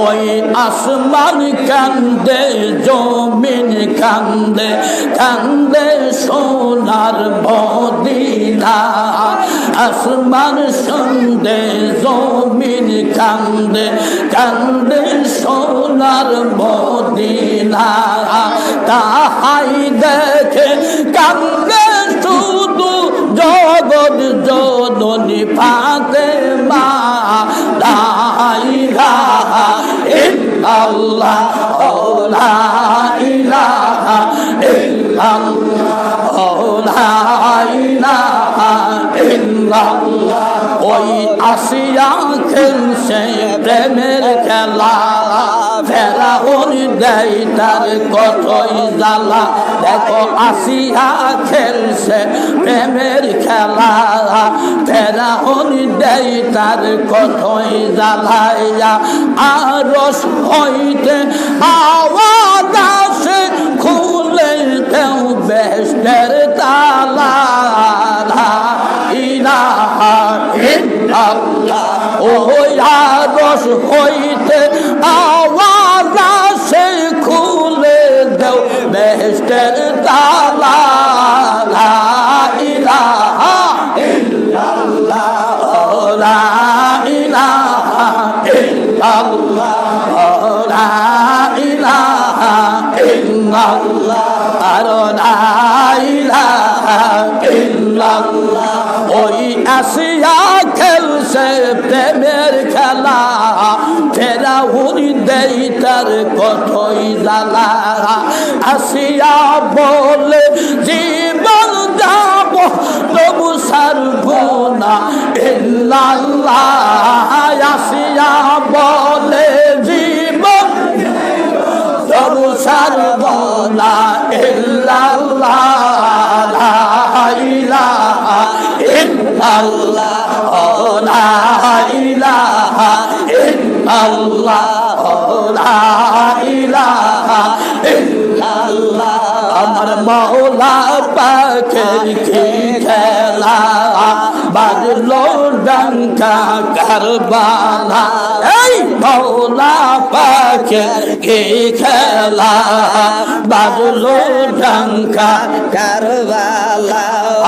ওই আসমান কান্দে, জমিন কান্দে, কান্দে সোনার মদিনা। আসমান কান্দে, জমিন কান্দে, কান্দে সোনার মদিনা। তাহাই দেখে কান্দে শুধু জগৎ জননী ফাতেমা। লা ইলাহা ইল্লাল্লাহ, লা ইলাহা ইল্লাল্লাহ, লা ইলাহা ইল্লাল্লাহ। ওই আসিয়া খেলছে প্রেমের খেলা, ফেরাউন দেয় তার কতই জ্বালা। দেখো আসিয়া খেলছে প্রেমের খেলা, ফেরাউন দেয় তার কতই জ্বালাইয়া। আরশ হইতে আওয়াজ আসে, খুলে দেও বেহেশতের তালা। লা ইলাহা ইল্লাল্লাহ, ওই আরশ হইতে আওয়াজ আসে, খুলে দেও বেহেশতের তালা। লা ইলাহা ইল্লাল্লাহ, লা ইলাহা ইল্লাল্লাহ, লা ইলাহা ইল্লাল্লাহ, আর লা ইলাহা ইল্লাল্লাহ। ওই আসিয়া খেলছে প্রেমের খেলা, ফেরাউন দেয় তার কতই জ্বালা। আসিয়া বলে জীবন যাব তবু ছাড়ব না ইল্লাল্লাহ। আসিয়া বলে জীবন তবু ছাড়ব না ইল্লাল্লাহ। লা ইলাহা ইল্লাল্লাহ, লা ইলাহা ইল্লাল্লাহ, লা ইলাহা ইল্লাল্লাহ। আমার মাওলা পাকের কি খেলা, বাজলো ডঙ্কা কারবালা। এই মাওলা পাকের কি খেলা, বাজলো ডঙ্কা কারবালা।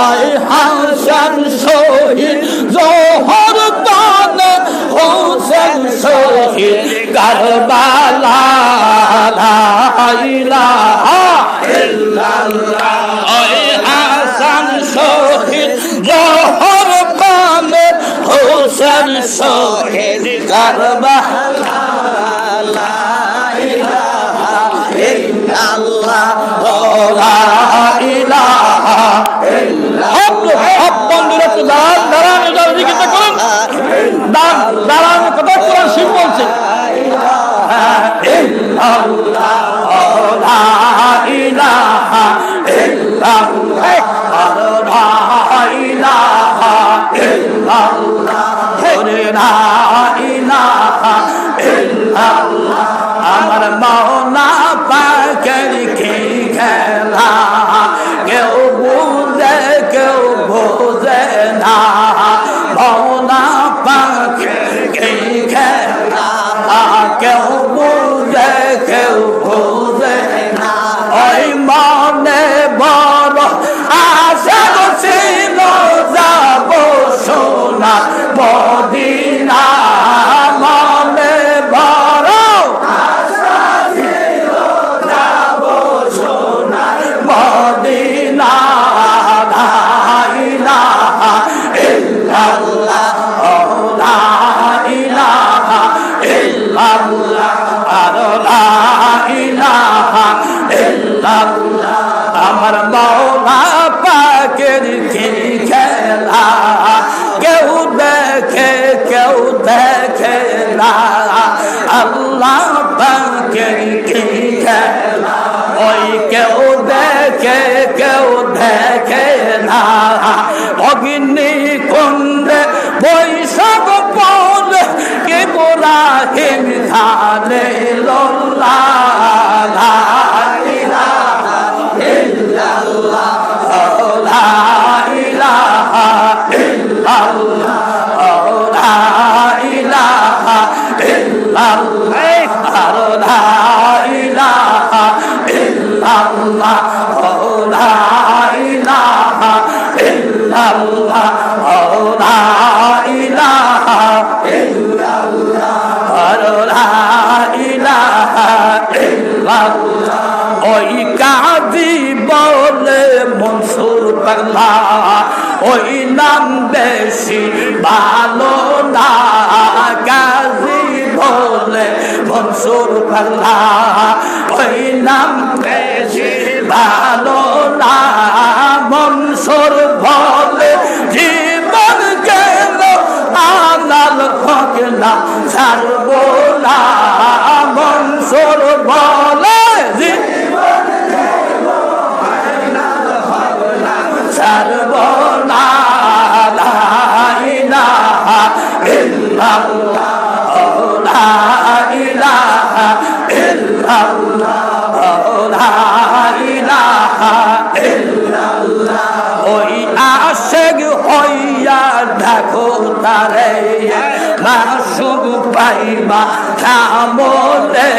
আয় হাসান শহীদ জোহর পানে, হোসেন শহীদ কারবালা। লা ইলাহা ইল্লাল্লাহ, আয় হাসান শহীদ জোহর পানে, হোসেন শহীদ কারবালা। লা ইলাহা ইল্লাল্লাহ, লা ইলাহা ইল্লাল্লাহ। সব বন্ধুরা একটু দাঁড়ান, দাঁড়ান, এটা জিজ্ঞাসা করুন, দাঁড়ান, কথা কোরআন শিব বলছে। ইল্লাল্লাহ, লা ইলাহা ইল্লাল্লাহ, লা ইলাহা ইল্লাল্লাহ, লা ইলাহা ইল্লাল্লাহ। আমার মাওলা পাকের কি খেলা, কেউ বুঝে কেউ বোঝে না। মাওলা পাকের কি খেলা, কেউ বুঝে কেউ বোঝে না। ওই মনে বড় আশা ছিল যাব সোনা মদিনা। মনে বড় আশা ছিল যাব সোনা মদিনা। লা ইলাহা ইল্লাল্লাহ, লা ইলাহা ইল্লাল্লাহ, লা ইলাহা ইল্লাল্লাহ। আমার মাওলা পাকের কি খেলা, কেউ দেখে কেউ দেখে না। আল্লাহ পাকের কি খেলা, ওই কেউ দেখে কেউ দেখে না। অগ্নি কুণ্ডে বৈশাখ পড়ে, কে ইব্রাহিম ধানে লোলা। লা ইলাহা ইল্লাল্লাহ, লা ইলাহা ইল্লাল্লাহ, লা ইলাহা লা ইলাহা ইল্লাল্লাহ লা ইলাহা ইল্লাল্লাহ লা ইলাহা ইল্লাল্লাহ লা ইলাহা ইল্লাল্লাহ ওই কাজী বলে মনসুর পাগলা ওই নাম বেশি ভালো না কাজী বলে মনসুর পাগলা ওই নাম বেশি ভালো না মনসুর বলে জীবন গেল আলাল খোকলা ছাড়বো না মনসুর বলে সর্বনা লা ইলাহা ইল্লাল্লাহ লা ইলাহা ইল্লাল্লাহ লা ইলাহা ইল্লাল্লাহ ওই আশিক হইয়া দেখো তারে মাসুক পাইবা কামলে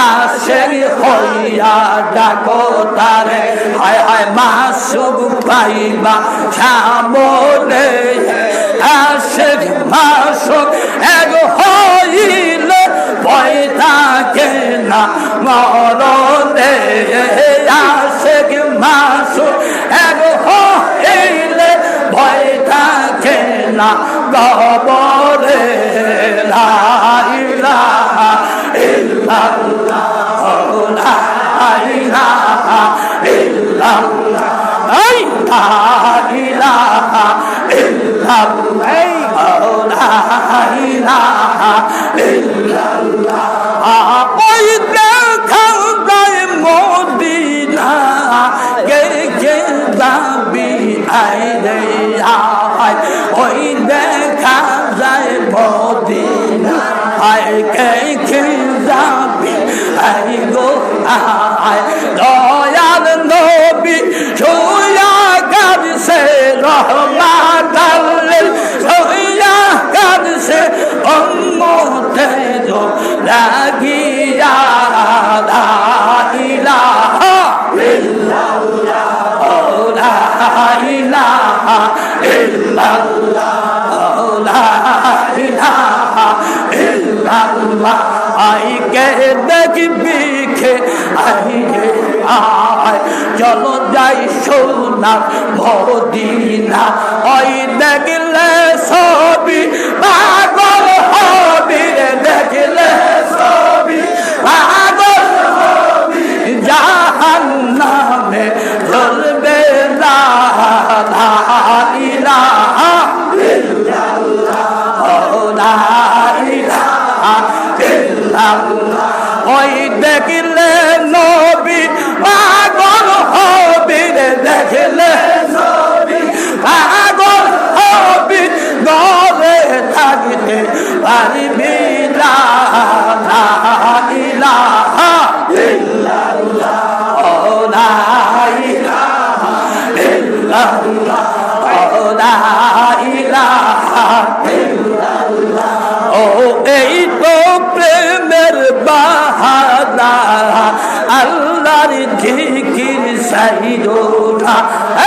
আশিক হইয়া দেখো তারে হায় হায় মাসুক পাইবা কামলে আশিক মাসুক এক হইলে ভয় থাকে না মরণে আশিক মাসুক এক হইলে ভয় থাকে না কবরে লা ইলাহা ইল্লাল্লাহ লা ইলাহা ইল্লাল্লাহ লা ইলাহা ইল্লাল্লাহ লা ইলাহা ইল্লাল্লাহ ওই দেখা যায় মদিনা গে গে যাবি আইরে আয় ওই দেখা যায় মদিনা আয় গে গে যাবি আই গো আয় দয়াল নবী ছুঁয়া কাঁদছে রহমাতাল লিল ছুঁয়া কাঁদছে উম্মতের লাগিয়া লা ইলাহা ইল্লাল্লাহ লা ইলাহা ইল্লাল্লাহ লা ইলাহা ইল্লাল্লাহ আই কে দেখবি খে আই রে আয় চলো যাই সোনার মদিনা ওই দেখলে ছবি পাগল হবি রে দেখলে ছবি পাগল হবি জাহান্নামে জ্বলবে না লা ইলাহা ইল্লাল্লাহ লা ইলাহা ইল্লাল্লাহ ওই দেখলে নবী পাগল হবি রে দেখলে নবী পাগল হবি গলে থাকতে পারবি না লা ইলাহা ইল্লাল্লাহ লা ইলাহা ইল্লাল্লাহ লা ইলাহা ইল্লাল্লাহ ও এই তো প্রেমের বাহানা আল্লাহর জিকির সাইরো না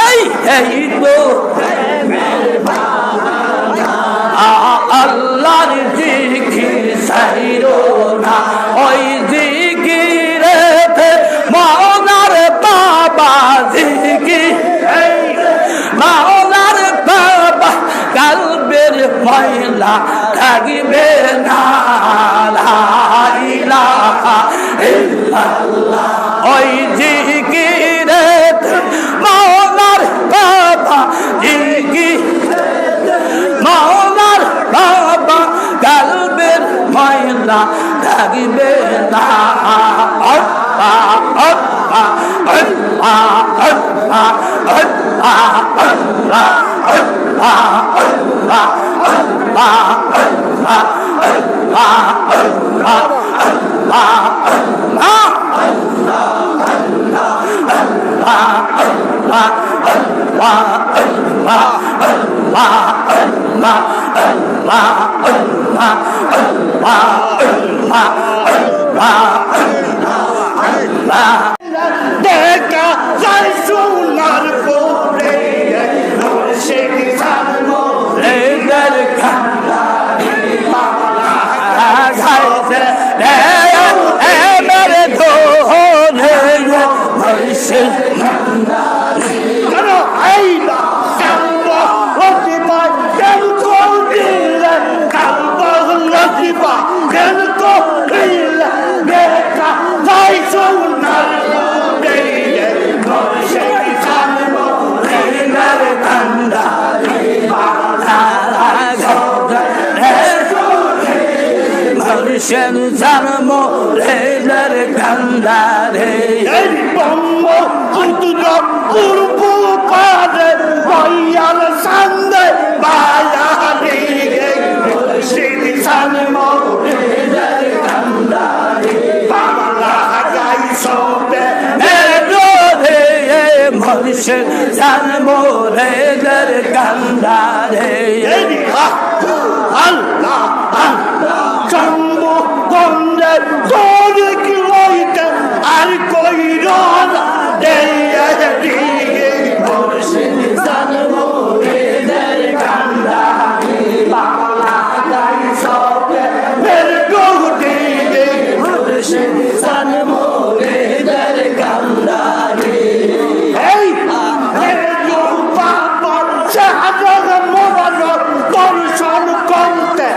এই তো প্রেমের বাহানা আল্লাহর জিকির সাইরো না ওই জিকিরেতে মওলার বাবা জিকির মওলার বাবা কালবের ময়লা থাকবে না লা ইলাহা ইল্লাল্লাহ ওই জিকিরেতে মওলার বাবা জিকির মওলার বাবা কালবের ময়লা থাকবে না Allah দেখা যায় সোনার পরে মুর্শিদ মোরেদের কান্দারে গাইছে মেরে ধরে মুর্শিদ কেন আইলা কালবা হতে পায় কেন দিলে কালবা হতে পায় কেন দিলে দেখা যায় সোনার পরে মুর্শিদ মোরেদের কান্দারে মুর্শিদ জন্ম রেদের কান্দারে এই বম্ব পুতুরা পূর্ব পারে বয়াল সান্দে বায়ারে মুর্শিদ জন্ম রেদের কান্দারে বাংলা গাই সবে মুর্শিদ জন্ম রেদের কান্দারে আল্লাহ জম্বু গন্ধে তোরে কি লইতে আর কই রানা দেয়া দিয়ে মুর্শিদ জন্ম রেদের কান্দারে বাংলা গাই সবে মেরে গোটে মুর্শিদ জন্ম রেদের কান্দারে এই মেরে বাবা শাহজাহান মোবারক দর্শন করতে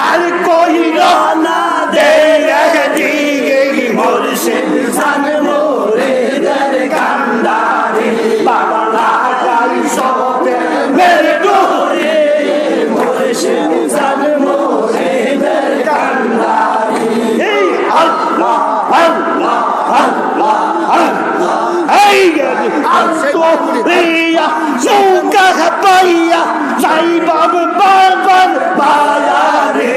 আর কই রানা দেয়া দিয়ে মুর্শিদ জন্ম রেদের কান্দারে বাংলা গাই সবে মেরে গোরে মুর্শিদ জন্ম রেদের কান্দারে এই আল্লাহ আল্লাহ আল্লাহ আল্লাহ এই আল্লাহ সুকা পাইয়া যাই বাবু বাবার বায়ারে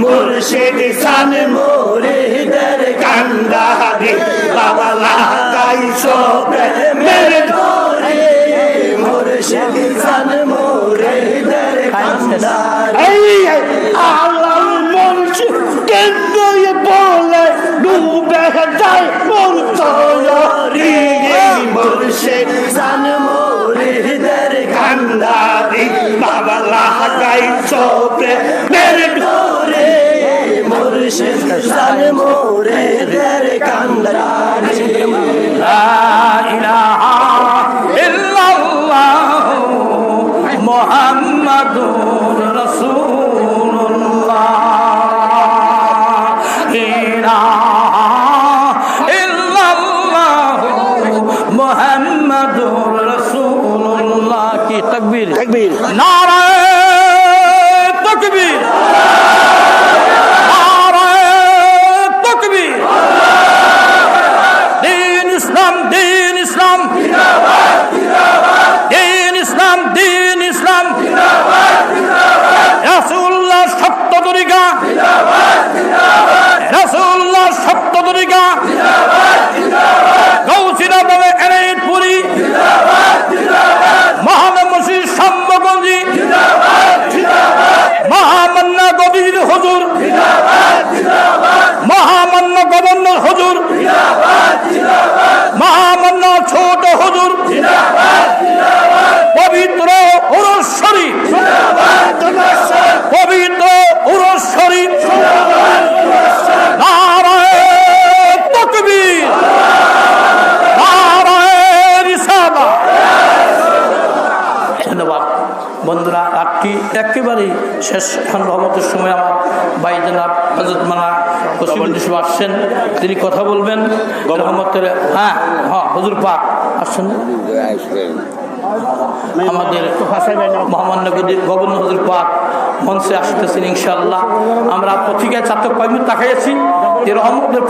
মুর্শিদ জন্ম রেদের কান্দারে বাবা লাগাই সবে মেরে ধরে মুর্শিদ জন্ম রেদের কান্দারে আল্লাহ মুর্শিদ কেন্দ্রে বলে ডুবে যায় মোর তরি মুর্শিদ জন্ম রেদের কান্দারে বাবা লাগাই সবে মেরে ধরে মুর্শিদ জন্ম রেদের কান্দারে লা ইলাহা ইল্লাল্লাহ মুহাম্মাদুর রাসূলুল্লাহ ইলাহা ইল্লাল্লাহ মুহাম্মাদুর রাসূলুল্লাহ কি তাকবীর তাকবীর নারে তাকবীর নারে তাকবীর দিন ইসলাম দিন ইসলাম দিন ইসলাম দিন ইসলাম রাসূলুল্লাহ সত্য তরিকা রাসূলুল্লাহ সত্য তরিকা গৌসিরা বলে এনায়েতপুরি মহানম মসজিদ সম্ভগঞ্জি মহামান্য গভীর হুজুর মহামান্য গভর্নর হুজুর মহামান্য ছোট হুজুর পবিত্র উরুস শরীফ পবিত্র উরুস শরীফ নারায়ে তাকবীর নারায়ে রিসালাত। ধন্যবাদ বন্ধুরা, রাতটি একেবারেই শেষ। এখন রহমতের সময় আমার ভাই জনাব হযরত মাওলানা কসিমউদ্দিন সাহেব আসছেন, তিনি কথা বলবেন রহমতের। হ্যাঁ হ্যাঁ হুজুর পাক আসছেন, আমাদের মহামান্য গভর্নর হুজুর পাক মঞ্চে আসতেছেন ইনশাআল্লাহ। আমরা পত্রিকায় ছাত্র কর্মী তাকাইছি যে রহমতের